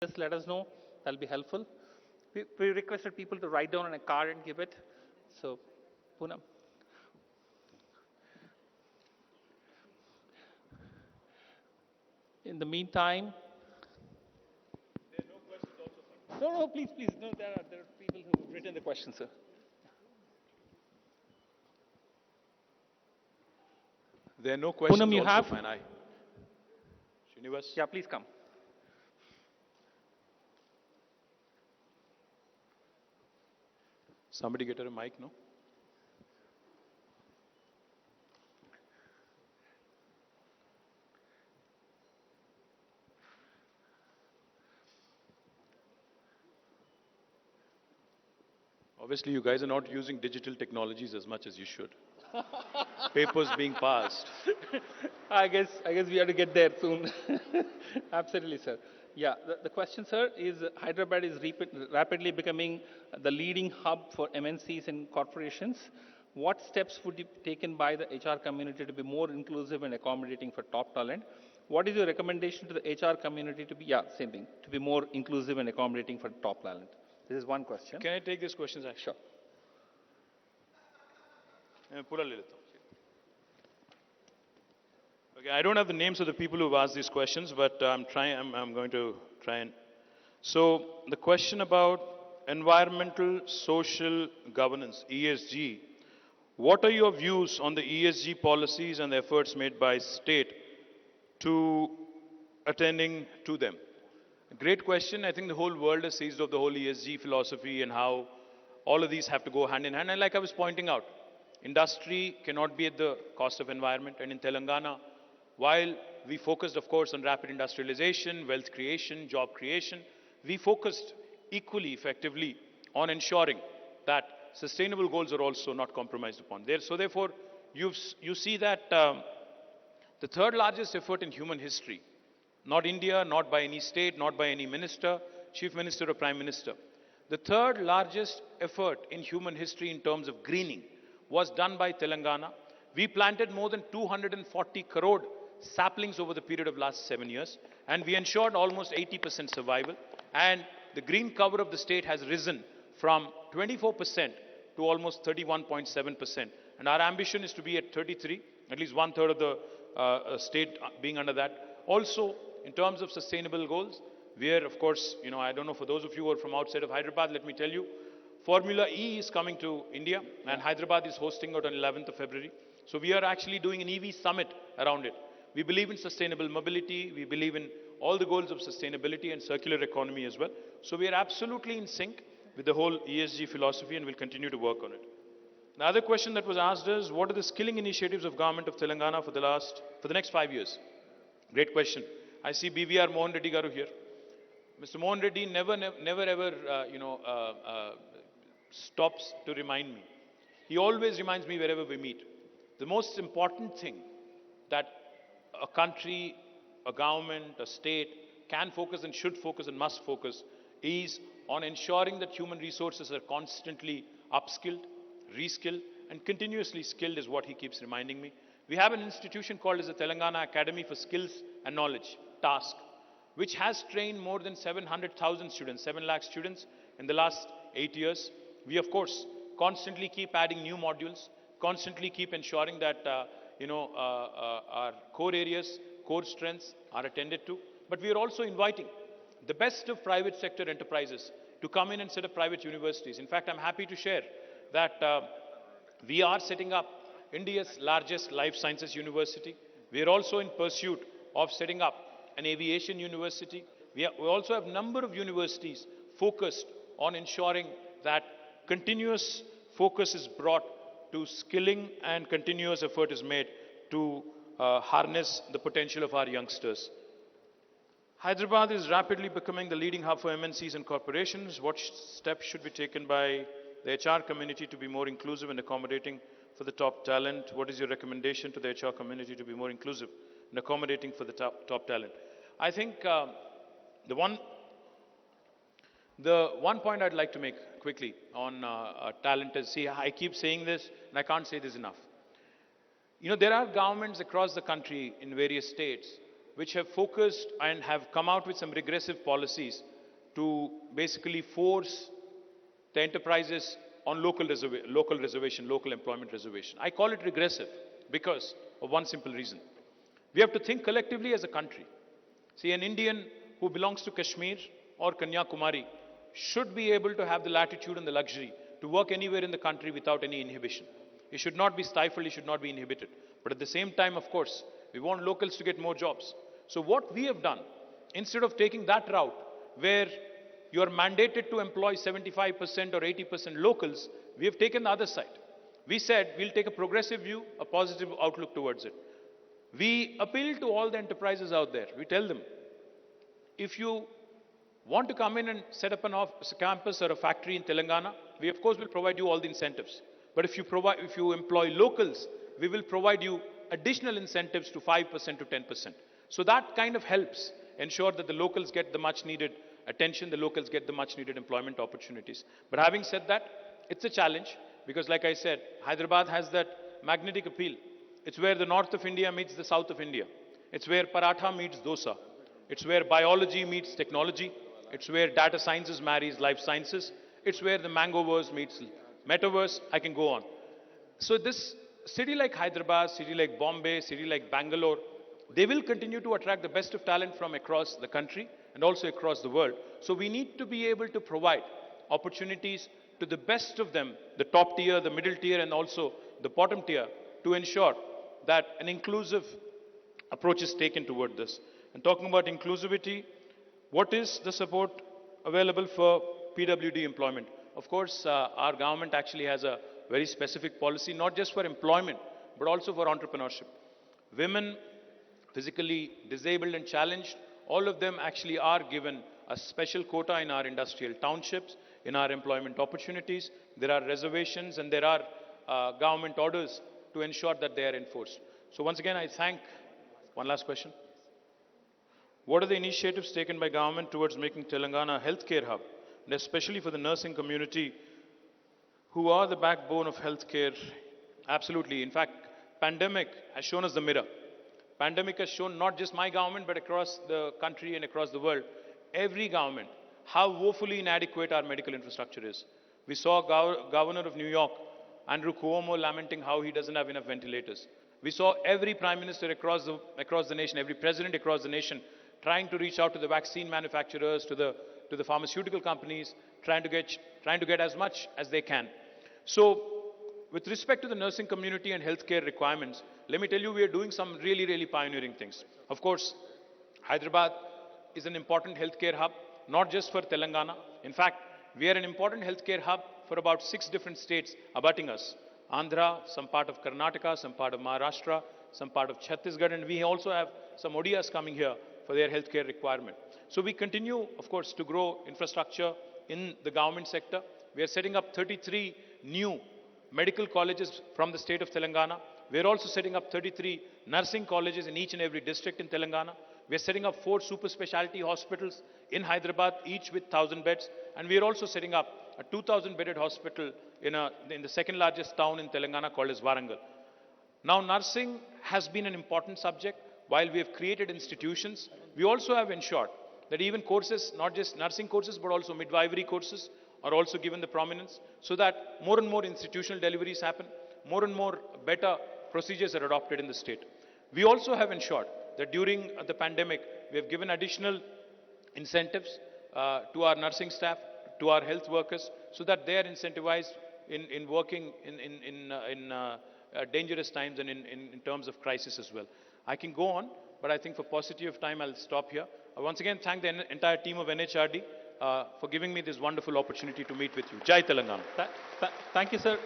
just let us know. That'll be helpful. We requested people to write down on a card and give it. So, Poonam. In the meantime, no, please. No, there are people who have written the questions, sir. There are no questions. Poonam, you also have? Fine. Srinivas? Yeah, please come. Somebody get her a mic, no? Obviously, you guys are not using digital technologies as much as you should. Papers being passed. I guess we have to get there soon. Absolutely, sir. Yeah, the question, sir, is Hyderabad is rapidly becoming the leading hub for MNCs and corporations. What steps would be taken by the HR community to be more inclusive and accommodating for top talent? What is your recommendation to the HR community to be, same thing, to be more inclusive and accommodating for top talent? This is one question. Can I take these questions, actually? Sure. Okay, I don't have the names of the people who've asked these questions, but I'm going to try and. So, the question about environmental social governance, ESG. What are your views on the ESG policies and the efforts made by state to attending to them? Great question. I think the whole world has seized of the whole ESG philosophy and how all of these have to go hand in hand. And like I was pointing out, industry cannot be at the cost of environment. And in Telangana, while we focused, of course, on rapid industrialization, wealth creation, job creation, we focused equally effectively on ensuring that sustainable goals are also not compromised upon. So therefore, you see that the third largest effort in human history, not India, not by any state, not by any minister, chief minister or prime minister. The third largest effort in human history in terms of greening was done by Telangana. We planted more than 240 crore saplings over the period of last 7 years, and we ensured almost 80% survival. And the green cover of the state has risen from 24% to almost 31.7%. And our ambition is to be at 33, at least one third of the state being under that. Also, in terms of sustainable goals, we are, of course, I don't know, for those of you who are from outside of Hyderabad, let me tell you, Formula E is coming to India, and Hyderabad is hosting it on 11th of February. So we are actually doing an EV summit around it. We believe in sustainable mobility. We believe in all the goals of sustainability and circular economy as well. So we are absolutely in sync with the whole ESG philosophy, and we'll continue to work on it. The other question that was asked is, what are the skilling initiatives of government of Telangana for the next 5 years? Great question. I see BVR Mohan Reddy Garu here. Mr. Mohan Reddy never ever, stops to remind me. He always reminds me wherever we meet. The most important thing that a country, a government, a state can focus and should focus and must focus is on ensuring that human resources are constantly upskilled, reskilled, and continuously skilled is what he keeps reminding me. We have an institution called as the Telangana Academy for Skills and Knowledge, TASK, which has trained more than 700,000 students, 7 lakh students in the last 8 years. We, of course, constantly keep adding new modules, constantly keep ensuring that, our core areas, core strengths are attended to. But we are also inviting the best of private sector enterprises to come in and set up private universities. In fact, I'm happy to share that we are setting up India's largest life sciences university. We are also in pursuit of setting up an aviation university. We also have a number of universities focused on ensuring that continuous focus is brought to skilling and continuous effort is made to harness the potential of our youngsters. Hyderabad is rapidly becoming the leading hub for MNCs and corporations. What steps should be taken by the HR community to be more inclusive and accommodating for the top talent? What is your recommendation to the HR community to be more inclusive and accommodating for the top talent? I think the one point I'd like to make quickly on talent is, see, I keep saying this and I can't say this enough. There are governments across the country in various states which have focused and have come out with some regressive policies to basically force the enterprises on local employment reservation. I call it regressive because of one simple reason. We have to think collectively as a country. See, an Indian who belongs to Kashmir or Kanyakumari should be able to have the latitude and the luxury to work anywhere in the country without any inhibition. He should not be stifled, he should not be inhibited. But at the same time, of course, we want locals to get more jobs. So what we have done, instead of taking that route where you are mandated to employ 75% or 80% locals, we have taken the other side. We said we'll take a progressive view, a positive outlook towards it. We appeal to all the enterprises out there. We tell them, if you want to come in and set up a campus or a factory in Telangana, we of course will provide you all the incentives. But if you employ locals, we will provide you additional incentives to 5% to 10%. So that kind of helps ensure that the locals get the much needed attention, the locals get the much needed employment opportunities. But having said that, it's a challenge because like I said, Hyderabad has that magnetic appeal. It's where the north of India meets the south of India. It's where paratha meets dosa. It's where biology meets technology. It's where data sciences marries life sciences. It's where the mangoverse meets metaverse. I can go on. So this city like Hyderabad, city like Bombay, city like Bangalore, they will continue to attract the best of talent from across the country and also across the world. So we need to be able to provide opportunities to the best of them, the top tier, the middle tier, and also the bottom tier, to ensure that an inclusive approach is taken toward this. And talking about inclusivity, what is the support available for PWD employment? Of course, our government actually has a very specific policy, not just for employment, but also for entrepreneurship. Women, physically disabled and challenged, all of them actually are given a special quota in our industrial townships, in our employment opportunities. There are reservations and there are government orders to ensure that they are enforced. So once again, I thank, one last question. What are the initiatives taken by government towards making Telangana a healthcare hub, and especially for the nursing community, who are the backbone of healthcare? Absolutely. In fact, pandemic has shown us the mirror. Pandemic has shown not just my government, but across the country and across the world, every government, how woefully inadequate our medical infrastructure is. We saw Governor of New York, Andrew Cuomo, lamenting how he doesn't have enough ventilators. We saw every prime minister across the nation, every president across the nation, trying to reach out to the vaccine manufacturers, to the pharmaceutical companies, trying to get as much as they can. So, with respect to the nursing community and healthcare requirements, let me tell you, we are doing some really, really pioneering things. Of course, Hyderabad is an important healthcare hub, not just for Telangana. In fact, we are an important healthcare hub for about 6 different states abutting us. Andhra, some part of Karnataka, some part of Maharashtra, some part of Chhattisgarh, and we also have some Odias coming here for their healthcare requirement. So we continue, of course, to grow infrastructure in the government sector. We are setting up 33 new medical colleges from the state of Telangana. We are also setting up 33 nursing colleges in each and every district in Telangana. We are setting up 4 super specialty hospitals in Hyderabad, each with 1,000 beds. And we are also setting up a 2,000 bedded hospital in the second largest town in Telangana called as Warangal. Now, nursing has been an important subject. While we have created institutions, we also have ensured that even courses, not just nursing courses, but also midwifery courses, are also given the prominence, so that more and more institutional deliveries happen, more and more better procedures are adopted in the state. We also have ensured that during the pandemic, we have given additional incentives to our nursing staff, to our health workers, so that they are incentivized in working in dangerous times and in terms of crisis as well. I can go on, but I think for paucity of time, I'll stop here. I once again thank the entire team of NHRD for giving me this wonderful opportunity to meet with you. Jai Telangana. Thank you, sir.